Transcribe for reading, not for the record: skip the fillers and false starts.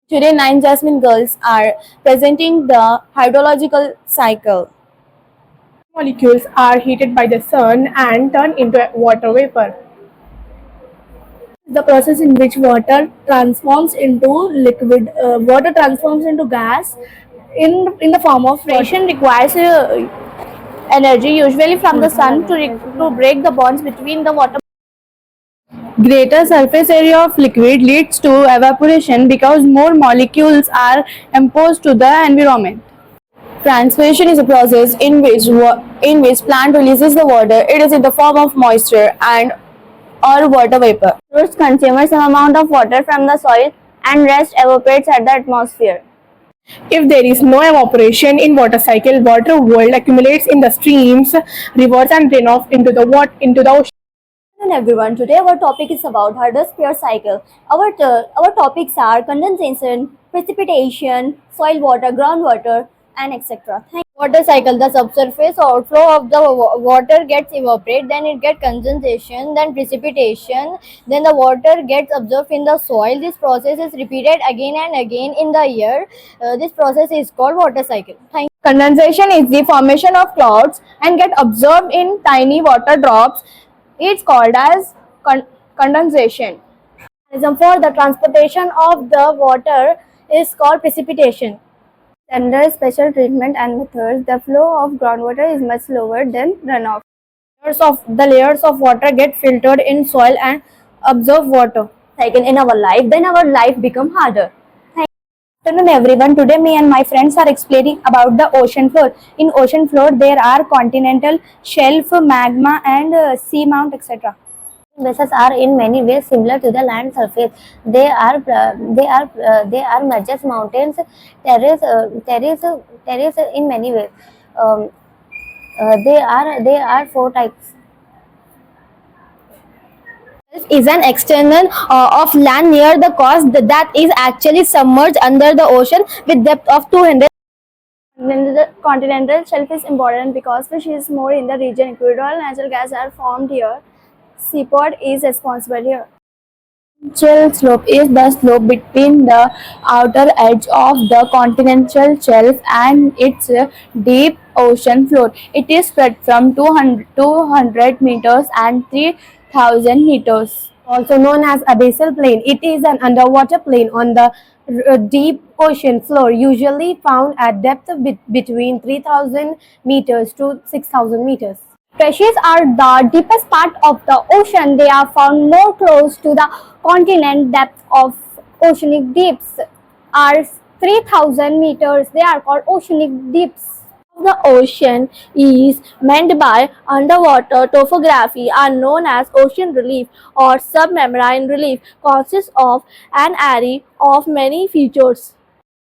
Today, 9 Jasmine girls are presenting the hydrological cycle. Molecules are heated by the sun and turn into water vapor. The process in which water transforms into liquid, water transforms into gas in the form of Evaporation requires energy, usually from the sun, to break the bonds between the water. Greater surface area of liquid leads to evaporation because more molecules are imposed to the environment. Transpiration is a process in which plant releases the water. It is in the form of moisture and or water vapor. Roots consume some amount of water from the soil and rest evaporates at the atmosphere. If there is no evaporation in water cycle, water will accumulates in the streams, rivers and drain off into the ocean. Hello everyone, today our topic is about hydrosphere cycle. Our topics are condensation, precipitation, soil water, groundwater and etc. Water cycle, the subsurface outflow of the water gets evaporated, then it gets condensation, then precipitation, then the water gets absorbed in the soil. This process is repeated again and again in the year. This process is called water cycle. Thank you. Condensation is the formation of clouds and get absorbed in tiny water drops. It's called as condensation. Mechanism for the transportation of the water is called precipitation. Under special treatment and methods, the flow of groundwater is much slower than runoff. Layers of water get filtered in soil and absorb water. Cycle in our life, then our life become harder. Good afternoon everyone. Today me and my friends are explaining about the ocean floor. In ocean floor there are continental shelf, magma and seamount etc. Bases are in many ways similar to the land surface. They are measures mountains, terrace in many ways. Um, they are four types. Is an external of land near the coast that is actually submerged under the ocean with depth of 200. The continental shelf is important because fish is more in the region. Equatorial natural gas are formed here. Seaport is responsible here. Chill slope is the slope between the outer edge of the continental shelf and its deep ocean floor. It is spread from 200 meters and 3000 meters. also known as abyssal plain. It is an underwater plain on the deep ocean floor, usually found at depth between 3000 meters to 6000 meters. Treasures are the deepest part of the ocean. They are found more close to the continent. Depth of oceanic deeps are 3000 meters. They are called oceanic deeps. The ocean is meant by underwater topography are known as ocean relief or submarine relief. Consists of an array of many features.